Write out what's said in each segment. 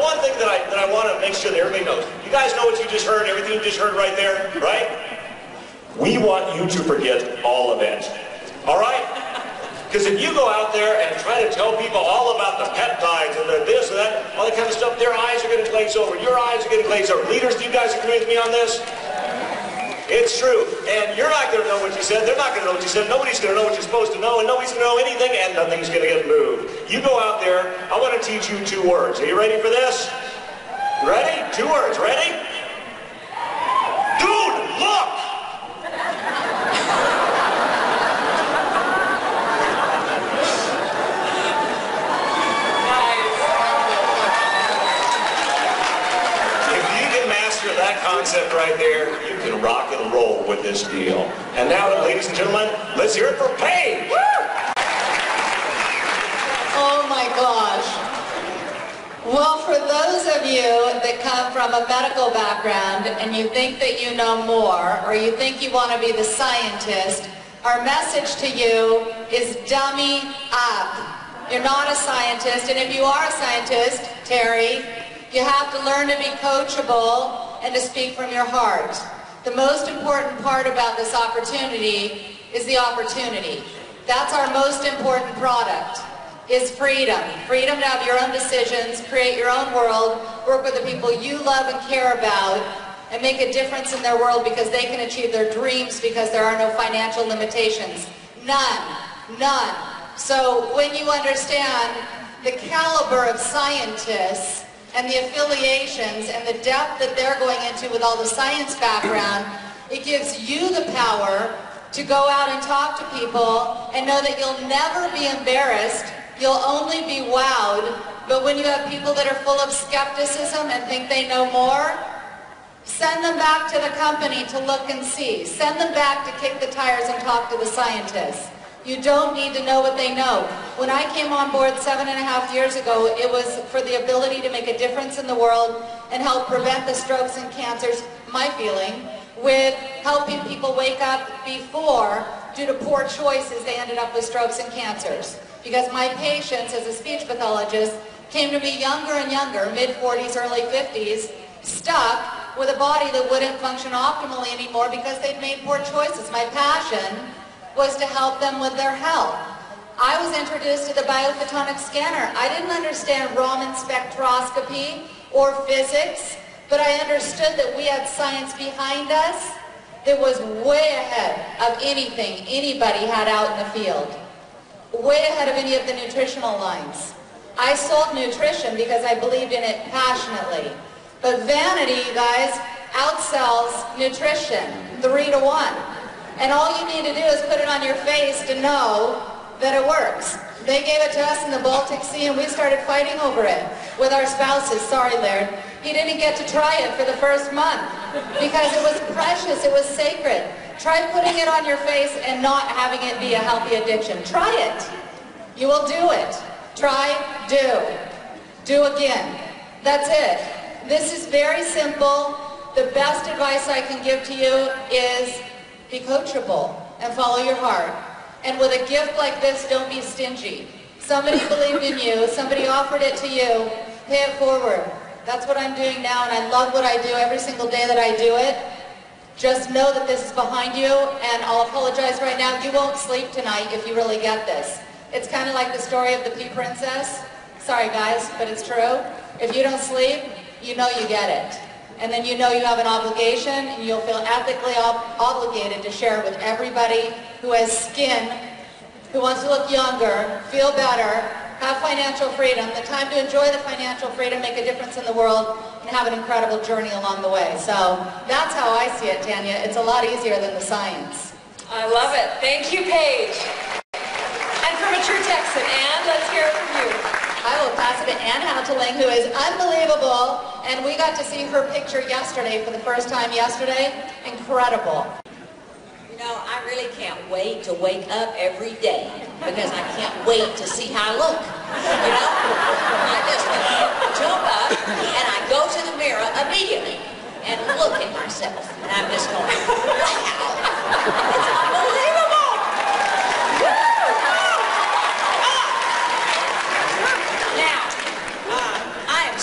one thing that I want to make sure that everybody knows. You guys know what you just heard, everything you just heard right there, right? We want you to forget all of it. All right? Because if you go out there and try to tell people all about the peptides and the this and that, all that kind of stuff, their eyes are going to glaze over. Your eyes are going to glaze over. Leaders, do you guys agree with me on this? It's true. And you're not going to know what you said. They're not going to know what you said. Nobody's going to know what you're supposed to know. And nobody's going to know anything. And nothing's going to get moved. You go out there. I want to teach you 2 words. Are you ready for this? Ready? 2 words. Ready? Dude, look! That concept right there, you can rock and roll with this deal. And now, ladies and gentlemen, let's hear it for Paige. Woo! Oh my gosh. Well, for those of you that come from a medical background and you think that you know more, or you think you want to be the scientist, our message to you is dummy up. You're not a scientist, and if you are a scientist, Terry, you have to learn to be coachable and to speak from your heart. The most important part about this opportunity is the opportunity. That's our most important product, is freedom. Freedom to have your own decisions, create your own world, work with the people you love and care about, and make a difference in their world because they can achieve their dreams because there are no financial limitations. None. None. So when you understand the caliber of scientists and the affiliations and the depth that they're going into with all the science background, it gives you the power to go out and talk to people and know that you'll never be embarrassed, you'll only be wowed. But when you have people that are full of skepticism and think they know more, send them back to the company to look and see. Send them back to kick the tires and talk to the scientists. You don't need to know what they know. When I came on board 7.5 years ago, it was for the ability to make a difference in the world and help prevent the strokes and cancers, my feeling, with helping people wake up before, due to poor choices, they ended up with strokes and cancers. Because my patients, as a speech pathologist, came to me younger and younger, mid-40s, early 50s, stuck with a body that wouldn't function optimally anymore because they'd made poor choices. My passion was to help them with their health. I was introduced to the biophotonic scanner. I didn't understand Raman spectroscopy or physics, but I understood that we had science behind us that was way ahead of anything anybody had out in the field. Way ahead of any of the nutritional lines. I sold nutrition because I believed in it passionately. But vanity, you guys, outsells nutrition 3 to 1. And all you need to do is put it on your face to know that it works. They gave it to us in the Baltic Sea and we started fighting over it with our spouses. Sorry, Laird. He didn't get to try it for the first month because it was precious, it was sacred. Try putting it on your face and not having it be a healthy addiction. Try it. You will do it. Try, do. Do again. That's it. This is very simple. The best advice I can give to you is be coachable and follow your heart. And with a gift like this, don't be stingy. Somebody believed in you, somebody offered it to you, pay it forward. That's what I'm doing now, and I love what I do every single day that I do it. Just know that this is behind you, and I'll apologize right now, you won't sleep tonight if you really get this. It's kind of like the story of the Pea Princess. Sorry guys, but it's true. If you don't sleep, you know you get it. And then you know you have an obligation, and you'll feel ethically obligated to share it with everybody who has skin, who wants to look younger, feel better, have financial freedom, the time to enjoy the financial freedom, make a difference in the world, and have an incredible journey along the way. So that's how I see it, Tanya. It's a lot easier than the science. I love it. Thank you, Paige. And from a true Texan, Ann, let's hear it from you. I will pass it to Ann Houteling, who is unbelievable, and we got to see her picture yesterday for the first time yesterday. Incredible. You know, I really can't wait to wake up every day because I can't wait to see how I look. You know, I just jump up and I go to the mirror immediately and look at myself, and I'm just going, wow, it's unbelievable.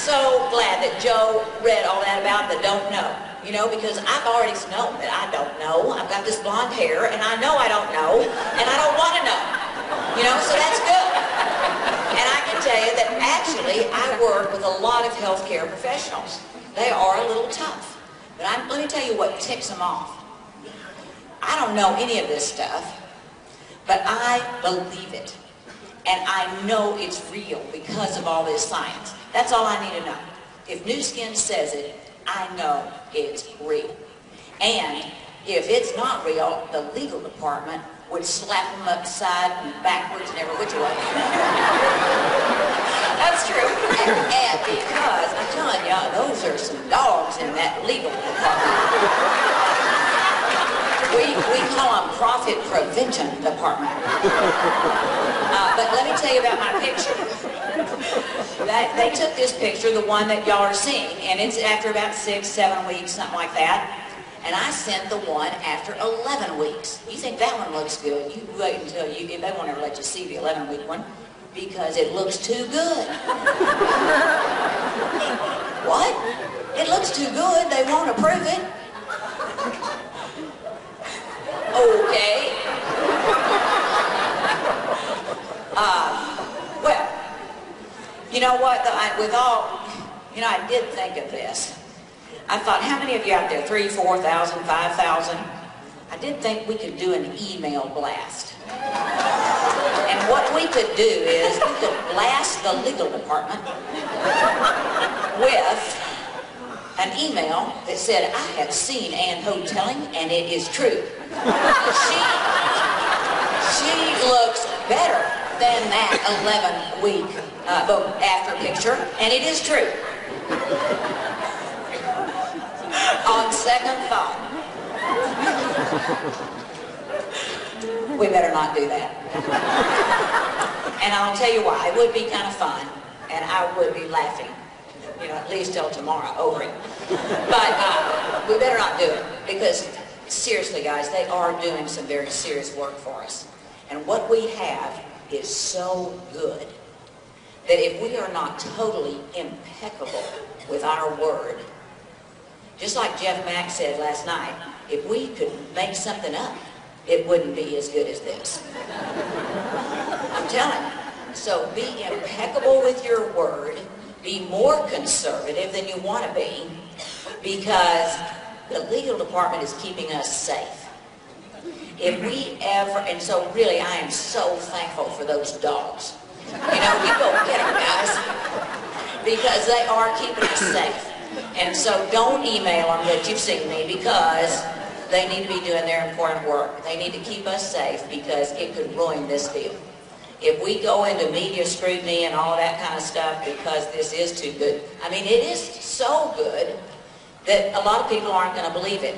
so glad that Joe read all that about the don't know. You know, because I've already known that I don't know. I've got this blonde hair, and I know I don't know, and I don't want to know. You know, so that's good. And I can tell you that actually I work with a lot of healthcare professionals. They are a little tough. But let me tell you what ticks them off. I don't know any of this stuff, but I believe it. And I know it's real because of all this science. That's all I need to know. If Nu Skin says it, I know it's real. And if it's not real, the legal department would slap them upside and backwards and every which way. That's true. And because, I'm telling you, those are some dogs in that legal department. We call them profit prevention department. But let me tell you about my picture. They took this picture, the one that y'all are seeing, and it's after about 6, 7 weeks, something like that. And I sent the one after 11 weeks. You think that one looks good? You wait until they won't ever let you see the 11-week one because it looks too good. What? It looks too good. They won't approve it. Okay. Well, you know what? I did think of this. I thought, how many of you out there? 3,000, 4,000, 5,000? I did think we could do an email blast. And what we could do is we could blast the legal department with an email that said, I have seen Ann Hotelling, and it is true. She looks better than that 11-week after picture, and it is true. On second thought, we better not do that. And I'll tell you why. It would be kind of fun, and I would be laughing, you know, at least till tomorrow over it. But we better not do it, because seriously, guys, they are doing some very serious work for us. And what we have is so good that if we are not totally impeccable with our word, just like Jeff Mack said last night, if we could make something up, it wouldn't be as good as this. I'm telling you. So be impeccable with your word. Be more conservative than you want to be, because the legal department is keeping us safe. If we ever, and so really I am so thankful for those dogs. You know, you go get them, guys, because they are keeping us safe. And so don't email them that you've seen me, because they need to be doing their important work. They need to keep us safe, because it could ruin this deal. If we go into media scrutiny and all that kind of stuff because this is too good, I mean, it is so good that a lot of people aren't going to believe it.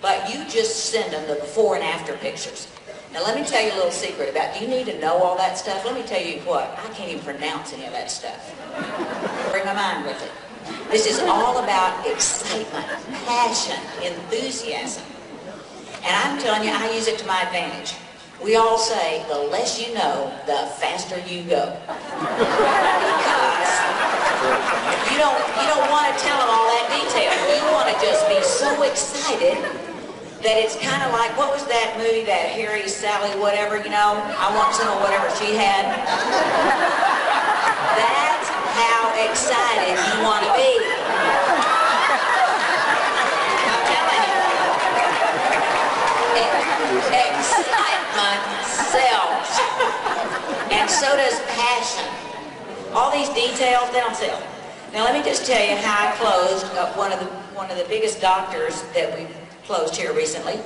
But you just send them the before and after pictures. Now let me tell you a little secret about, do you need to know all that stuff? Let me tell you what, I can't even pronounce any of that stuff. Bring my mind with it. This is all about excitement, passion, enthusiasm. And I'm telling you, I use it to my advantage. We all say, the less you know, the faster you go. Because you don't want to tell them all that detail. You want to just be so excited that it's kind of like, what was that movie, that Harry, Sally, whatever, you know, I want some of whatever she had. That's how excited you want to be. I'm telling you. Excitement sells. And so does passion. All these details, they don't sell. Now let me just tell you how I closed one of the biggest doctors that we've closed here recently.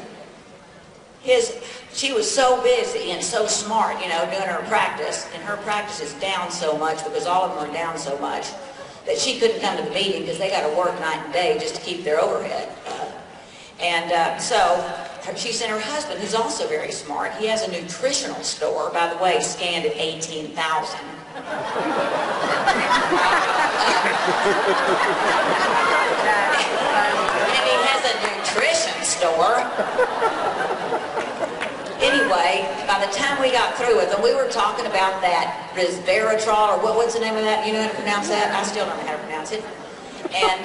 She was so busy and so smart, you know, doing her practice, and her practice is down so much because all of them are down so much that she couldn't come to the meeting because they got to work night and day just to keep their overhead up. And so she sent her husband, who's also very smart. He has a nutritional store, by the way, scanned at 18,000. And he has a nutrition store. Anyway, by the time we got through with them, we were talking about that resveratrol, or what's the name of that? You know how to pronounce that? I still don't know how to pronounce it. pronounce it. And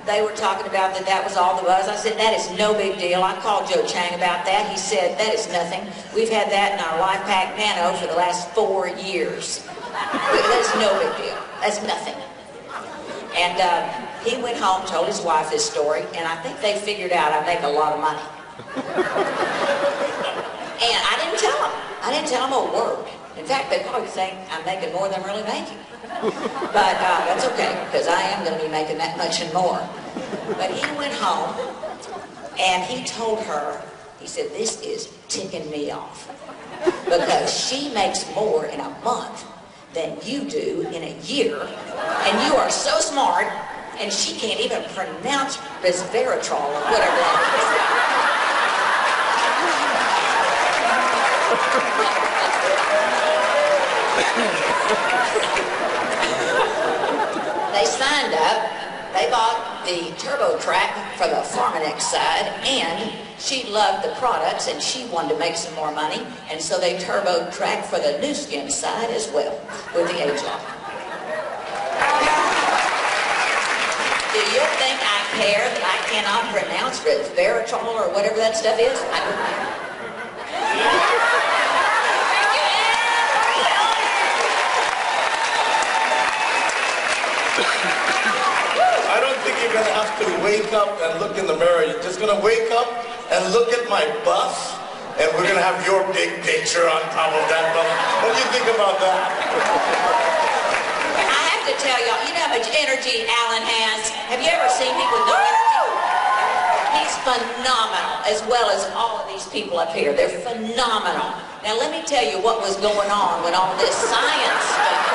they were talking about that was all the buzz. I said, that is no big deal. I called Joe Chang about that. He said, that is nothing. We've had that in our LifePak Nano for the last 4 years. That's no big deal. That's nothing. And he went home, told his wife this story, and I think they figured out I make a lot of money. And I didn't tell them. I didn't tell them a word. In fact, they probably think I'm making more than I'm really making. But that's okay, because I am going to be making that much and more. But he went home, and he told her, he said, this is ticking me off. Because she makes more in a month than you do in a year, and you are so smart, and she can't even pronounce resveratrol or whatever that is. They signed up, they bought the TurboTrack for the Pharmanex side, and she loved the products and she wanted to make some more money, and so they TurboTrack for the Nu Skin side as well with the ageLOC. Do you think I care that I cannot pronounce resveratrol or whatever that stuff is? I don't think you're going to have to wake up and look in the mirror. You're just going to wake up and look at my bust, and we're going to have your big picture on top of that bust. What do you think about that? I have to tell y'all, you know how much energy Alan has? Have you ever seen him with no energy? He's phenomenal, as well as all of these people up here. They're phenomenal. Now let me tell you what was going on when all this science stuff,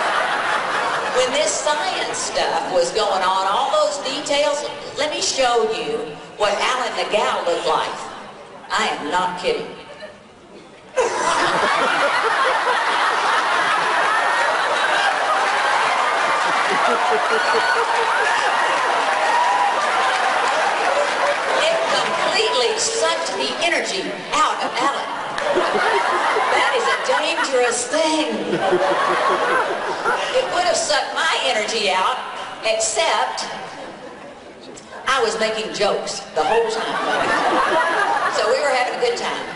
when this science stuff was going on, all those details, let me show you what Alan Nagel looked like. I am not kidding. It completely sucked the energy out of Alan. That is a dangerous thing. It would have sucked my energy out, except I was making jokes the whole time. So we were having a good time.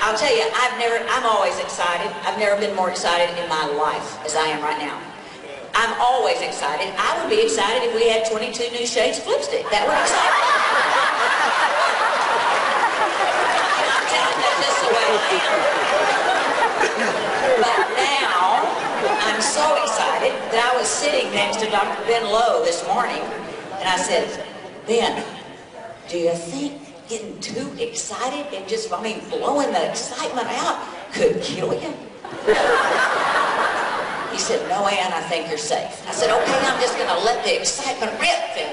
I'll tell you, I'm always excited. I've never been more excited in my life as I am right now. I'm always excited. I would be excited if we had 22 new shades of lipstick. That would excite me. I'm telling you, that's just the way I am. But now, I'm so excited that I was sitting next to Dr. Ben Lowe this morning, and I said, Ben, do you think getting too excited and just, blowing the excitement out could kill you? He said, no, Ann, I think you're safe. I said, okay, I'm just going to let the excitement rip then.